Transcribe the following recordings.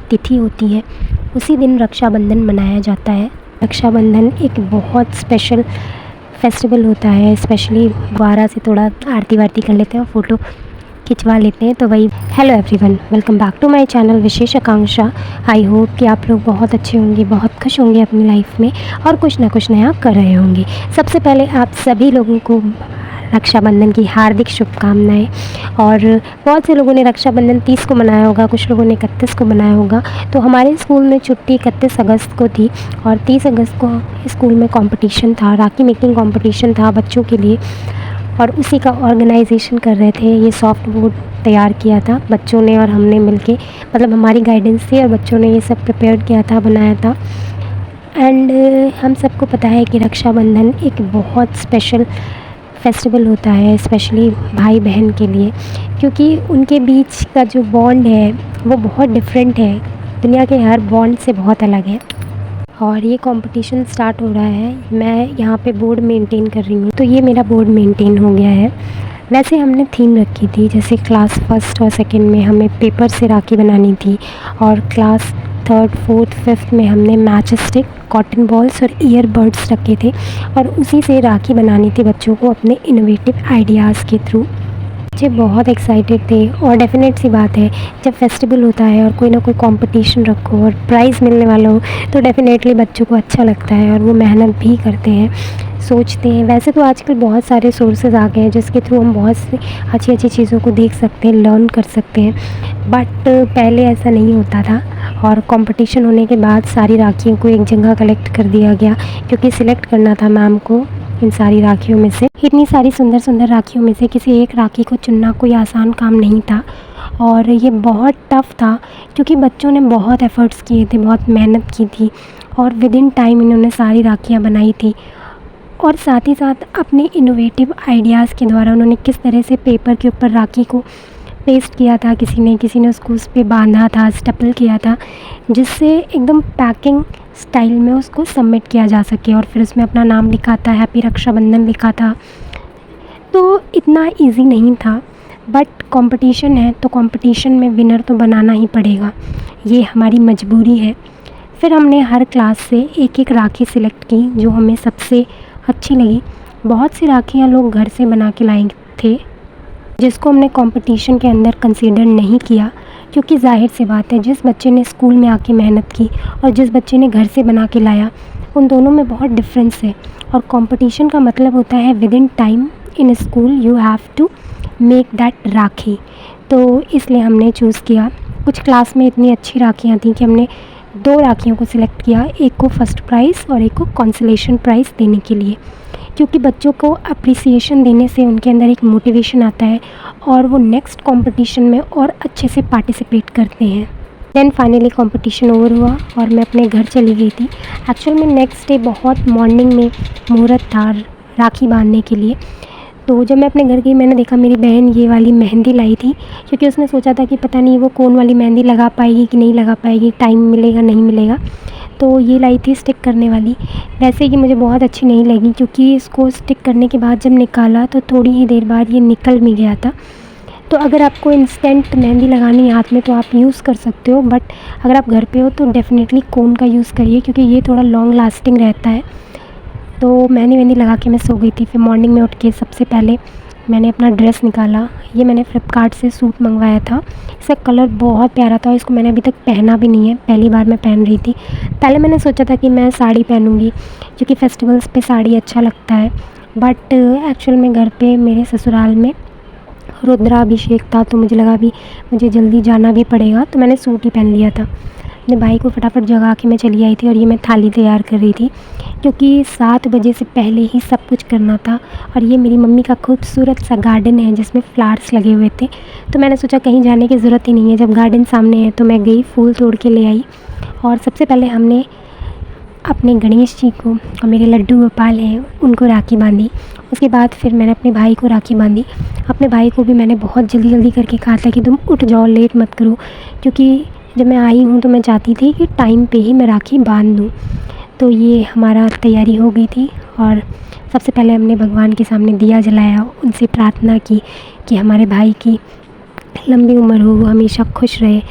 तिथि होती है उसी दिन रक्षाबंधन मनाया जाता है। रक्षाबंधन एक बहुत स्पेशल फेस्टिवल होता है, स्पेशली 12 से थोड़ा आरती वारती कर लेते हैं और फ़ोटो खिंचवा लेते हैं। तो वही hello everyone, welcome back to my channel Vishesh Akanksha. I hope कि आप लोग बहुत अच्छे होंगे, बहुत खुश होंगे अपनी लाइफ में और कुछ ना कुछ नया कर रहे होंगे। सबसे पहले आप सभी लोगों को रक्षाबंधन की हार्दिक शुभकामनाएं। और बहुत से लोगों ने रक्षाबंधन 30 को मनाया होगा, कुछ लोगों ने 31 को मनाया होगा। तो हमारे स्कूल में छुट्टी 31 अगस्त को थी और 30 अगस्त को स्कूल में कंपटीशन था, राखी मेकिंग कंपटीशन था बच्चों के लिए और उसी का ऑर्गेनाइजेशन कर रहे थे। ये सॉफ्ट बोर्ड तैयार किया था बच्चों ने और हमने मिलके, मतलब हमारी गाइडेंस थी और बच्चों ने ये सब प्रिपेयर किया था, बनाया था। एंड हम सबको पता है कि रक्षाबंधन एक बहुत स्पेशल फेस्टिवल होता है, स्पेशली भाई बहन के लिए, क्योंकि उनके बीच का जो बॉन्ड है वो बहुत डिफरेंट है, दुनिया के हर बॉन्ड से बहुत अलग है। और ये कंपटीशन स्टार्ट हो रहा है, मैं यहाँ पे बोर्ड मेंटेन कर रही हूँ, तो ये मेरा बोर्ड मेंटेन हो गया है। वैसे हमने थीम रखी थी, जैसे क्लास फर्स्ट और सेकंड में हमें पेपर से राखी बनानी थी और क्लास थर्ड फोर्थ फिफ्थ में हमने मैच स्टिक, कॉटन बॉल्स और ईयरबड्स रखे थे और उसी से राखी बनानी थी बच्चों को अपने इनोवेटिव आइडियाज़ के थ्रू। बच्चे बहुत एक्साइटेड थे और डेफिनेट सी बात है, जब फेस्टिवल होता है और कोई ना कोई कंपटीशन रखो और प्राइज़ मिलने वाला हो तो डेफिनेटली बच्चों को अच्छा लगता है और वो मेहनत भी करते हैं, सोचते हैं। वैसे तो आजकल बहुत सारे सोर्सेज आ गए हैं जिसके थ्रू हम बहुत सी अच्छी अच्छी चीज़ों को देख सकते हैं, लर्न कर सकते हैं, बट पहले ऐसा नहीं होता था। और कंपटीशन होने के बाद सारी राखियों को एक जगह कलेक्ट कर दिया गया, क्योंकि सिलेक्ट करना था मैम को इन सारी राखियों में से। इतनी सारी सुंदर सुंदर राखियों में से किसी एक राखी को चुनना कोई आसान काम नहीं था और ये बहुत टफ़ था, क्योंकि बच्चों ने बहुत एफ़र्ट्स किए थे, बहुत मेहनत की थी और विद इन टाइम इन्होंने सारी राखियाँ बनाई थी। और साथ ही साथ अपने इनोवेटिव आइडियाज़ के द्वारा उन्होंने किस तरह से पेपर के ऊपर राखी को पेस्ट किया था, किसी ने उसको उस पर बांधा था, स्टेपल किया था, जिससे एकदम पैकिंग स्टाइल में उसको सबमिट किया जा सके और फिर उसमें अपना नाम लिखा था, हैप्पी रक्षाबंधन लिखा था। तो इतना इजी नहीं था, बट कंपटीशन है तो कंपटीशन में विनर तो बनाना ही पड़ेगा, ये हमारी मजबूरी है। फिर हमने हर क्लास से एक एक राखी सिलेक्ट की जो हमें सबसे अच्छी लगी। बहुत सी राखियाँ लोग घर से बना के लाए थे जिसको हमने कंपटीशन के अंदर कंसीडर नहीं किया, क्योंकि जाहिर सी बात है जिस बच्चे ने स्कूल में आके मेहनत की और जिस बच्चे ने घर से बना के लाया, उन दोनों में बहुत डिफरेंस है। और कंपटीशन का मतलब होता है within time in school you have to make that rakhi. तो इसलिए हमने चूज़ किया। कुछ क्लास में इतनी अच्छी राखियाँ थी कि हमने 2 राखियों को सिलेक्ट किया, एक को फर्स्ट प्राइज़ और एक को कंसोलेशन प्राइज़ देने के लिए, क्योंकि बच्चों को अप्रिसिएशन देने से उनके अंदर एक मोटिवेशन आता है और वो नेक्स्ट कंपटीशन में और अच्छे से पार्टिसिपेट करते हैं। देन फाइनली कंपटीशन ओवर हुआ और मैं अपने घर चली गई थी। एक्चुअल में नेक्स्ट डे बहुत मॉर्निंग में मुहूर्त था राखी बांधने के लिए। तो जब मैं अपने घर गई मैंने देखा मेरी बहन ये वाली मेहंदी लाई थी, क्योंकि उसने सोचा था कि पता नहीं वो कौन वाली मेहंदी लगा पाएगी कि नहीं लगा पाएगी, टाइम मिलेगा नहीं मिलेगा, तो ये लाई थी स्टिक करने वाली। वैसे कि मुझे बहुत अच्छी नहीं लगी, क्योंकि इसको स्टिक करने के बाद जब निकाला तो थोड़ी ही देर बाद ये निकल भी गया था। तो अगर आपको इंस्टेंट मेहंदी लगानी है हाथ में तो आप यूज़ कर सकते हो, बट अगर आप घर पे हो तो डेफ़िनेटली कोन का यूज़ करिए, क्योंकि ये थोड़ा लॉन्ग लास्टिंग रहता है। तो मेहंदी लगा के मैं सो गई थी। फिर मॉर्निंग में उठ के सबसे पहले मैंने अपना ड्रेस निकाला। ये मैंने फ्लिपकार्ट से सूट मंगवाया था, इसका कलर बहुत प्यारा था। इसको मैंने अभी तक पहना भी नहीं है, पहली बार मैं पहन रही थी। पहले मैंने सोचा था कि मैं साड़ी पहनूंगी, क्योंकि फेस्टिवल्स पे साड़ी अच्छा लगता है, बट एक्चुअल में घर पे मेरे ससुराल में रुद्राभिषेक था तो मुझे लगा भी मुझे जल्दी जाना भी पड़ेगा, तो मैंने सूट ही पहन लिया था। अपने भाई को फटाफट जगा के मैं चली आई थी और ये मैं थाली तैयार कर रही थी, क्योंकि 7 बजे से पहले ही सब कुछ करना था। और ये मेरी मम्मी का खूबसूरत सा गार्डन है जिसमें फ्लावर्स लगे हुए थे, तो मैंने सोचा कहीं जाने की ज़रूरत ही नहीं है, जब गार्डन सामने है। तो मैं गई, फूल तोड़ के ले आई और सबसे पहले हमने अपने गणेश जी को और मेरे लड्डू गोपाल हैं उनको राखी बांधी। उसके बाद फिर मैंने अपने भाई को राखी बांधी। अपने भाई को भी मैंने बहुत जल्दी जल्दी करके कहा था कि तुम उठ जाओ, लेट मत करो, क्योंकि जब मैं आई हूँ तो मैं चाहती थी कि टाइम पे ही मैं राखी बांध दूँ। तो ये हमारा तैयारी हो गई थी और सबसे पहले हमने भगवान के सामने दिया जलाया, उनसे प्रार्थना की कि हमारे भाई की लंबी उम्र हो, वो हमेशा खुश रहे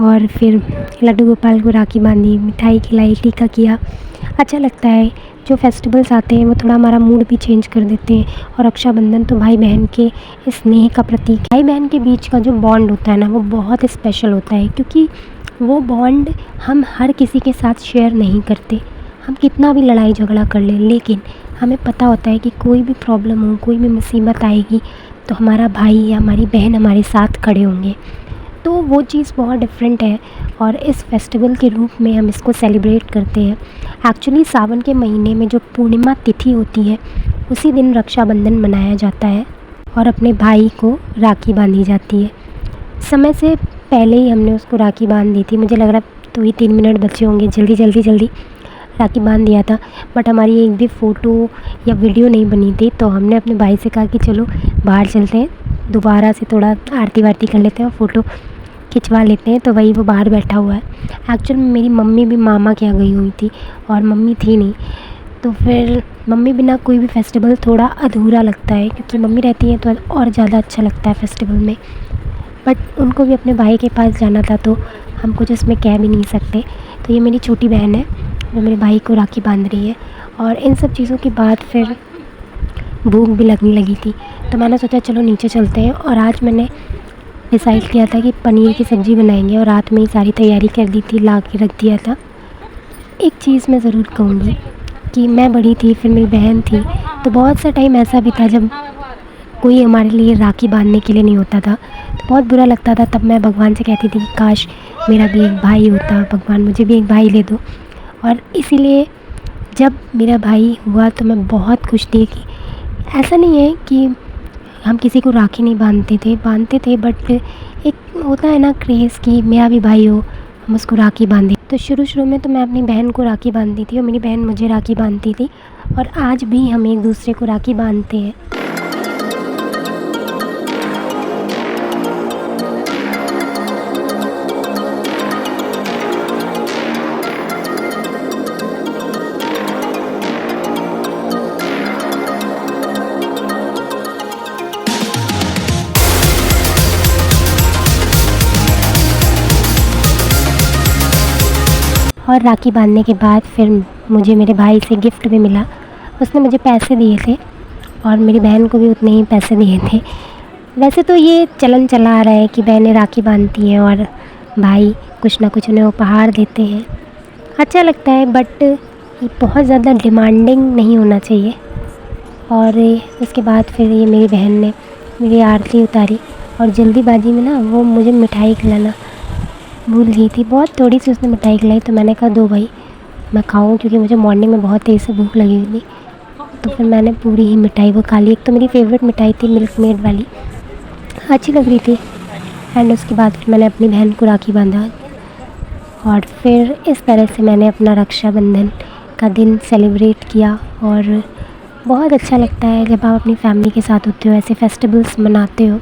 और फिर लड्डू गोपाल को राखी बांधी, मिठाई खिलाई, टीका किया। अच्छा लगता है, जो फेस्टिवल्स आते हैं वो थोड़ा हमारा मूड भी चेंज कर देते हैं। और रक्षाबंधन तो भाई बहन के स्नेह का प्रतीक है। भाई बहन के बीच का जो बॉन्ड होता है ना, वो बहुत स्पेशल होता है, क्योंकि वो बॉन्ड हम हर किसी के साथ शेयर नहीं करते। हम कितना भी लड़ाई झगड़ा कर लें, लेकिन हमें पता होता है कि कोई भी प्रॉब्लम हो, कोई भी मुसीबत आएगी तो हमारा भाई या हमारी बहन हमारे साथ खड़े होंगे। तो वो चीज़ बहुत डिफरेंट है और इस फेस्टिवल के रूप में हम इसको सेलिब्रेट करते हैं। एक्चुअली सावन के महीने में जो पूर्णिमा तिथि होती है, उसी दिन रक्षाबंधन मनाया जाता है और अपने भाई को राखी बांधी जाती है। समय से पहले ही हमने उसको राखी बांध दी थी। मुझे लग रहा तो ही 3 मिनट बचे होंगे, जल्दी राखी बांध दिया था। बट हमारी एक भी फ़ोटो या वीडियो नहीं बनी थी, तो हमने अपने भाई से कहा कि चलो बाहर चलते हैं, दोबारा से थोड़ा आरती वारती कर लेते हैं और फ़ोटो खिंचवा लेते हैं। तो वही वो बाहर बैठा हुआ है। एक्चुअल में मेरी मम्मी भी मामा के यहाँ गई हुई थी और मम्मी थी नहीं, तो फिर मम्मी बिना कोई भी फेस्टिवल थोड़ा अधूरा लगता है, क्योंकि मम्मी रहती है तो और ज़्यादा अच्छा लगता है फेस्टिवल में। बट उनको भी अपने भाई के पास जाना था, तो हम कुछ उसमें कह भी नहीं सकते। तो ये मेरी छोटी बहन है जो मेरे भाई को राखी बांध रही है। और इन सब चीज़ों के बाद फिर भूख भी लगने लगी थी, तो मैंने सोचा चलो नीचे चलते हैं। और आज मैंने डिसाइड किया था कि पनीर की सब्ज़ी बनाएंगे, और रात में ही सारी तैयारी कर दी थी, ला के रख दिया था। एक चीज़ मैं ज़रूर कहूँगी कि मैं बड़ी थी, फिर मेरी बहन थी, तो बहुत सा टाइम ऐसा भी था जब कोई हमारे लिए राखी बांधने के लिए नहीं होता था, तो बहुत बुरा लगता था। तब मैं भगवान से कहती थी कि काश मेरा भी एक भाई होता, भगवान मुझे भी एक भाई दे दो। और इसीलिए जब मेरा भाई हुआ तो मैं बहुत खुश थी। कि ऐसा नहीं है कि हम किसी को राखी नहीं बांधते थे, बट एक होता है ना क्रेज़ कि मेरा भी भाई हो, हम उसको राखी बांधें। तो शुरू में तो मैं अपनी बहन को राखी बांधती थी और मेरी बहन मुझे राखी बांधती थी, और आज भी हम एक दूसरे को राखी बांधते हैं। और राखी बांधने के बाद फिर मुझे मेरे भाई से गिफ्ट भी मिला। उसने मुझे पैसे दिए थे और मेरी बहन को भी उतने ही पैसे दिए थे। वैसे तो ये चलन चला आ रहा है कि बहनें राखी बांधती हैं और भाई कुछ ना कुछ उन्हें उपहार देते हैं। अच्छा लगता है, बट ये बहुत ज़्यादा डिमांडिंग नहीं होना चाहिए। और उसके बाद फिर ये मेरी बहन ने मेरी आरती उतारी, और जल्दीबाजी में ना वो मुझे मिठाई खिलाना भूल गई थी। बहुत थोड़ी सी उसने मिठाई खिलाई, तो मैंने कहा दो भाई मैं खाऊं, क्योंकि मुझे मॉर्निंग में बहुत तेज़ से भूख लगी हुई थी। तो फिर मैंने पूरी ही मिठाई वो खा ली। एक तो मेरी फेवरेट मिठाई थी मिल्क मेड वाली, अच्छी लग रही थी। एंड उसके बाद फिर मैंने अपनी बहन को राखी बांधा, और फिर इस तरह से मैंने अपना रक्षाबंधन का दिन सेलिब्रेट किया। और बहुत अच्छा लगता है जब आप अपनी फैमिली के साथ होते हो, ऐसे फेस्टिवल्स मनाते हो।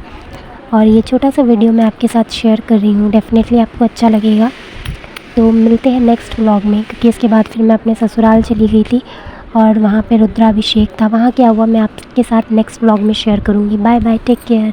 और ये छोटा सा वीडियो मैं आपके साथ शेयर कर रही हूँ, डेफ़िनेटली आपको अच्छा लगेगा। तो मिलते हैं नेक्स्ट व्लॉग में, क्योंकि इसके बाद फिर मैं अपने ससुराल चली गई थी और वहाँ पे रुद्राभिषेक था। वहाँ क्या हुआ मैं आपके साथ नेक्स्ट व्लॉग में शेयर करूँगी। Bye bye, take care.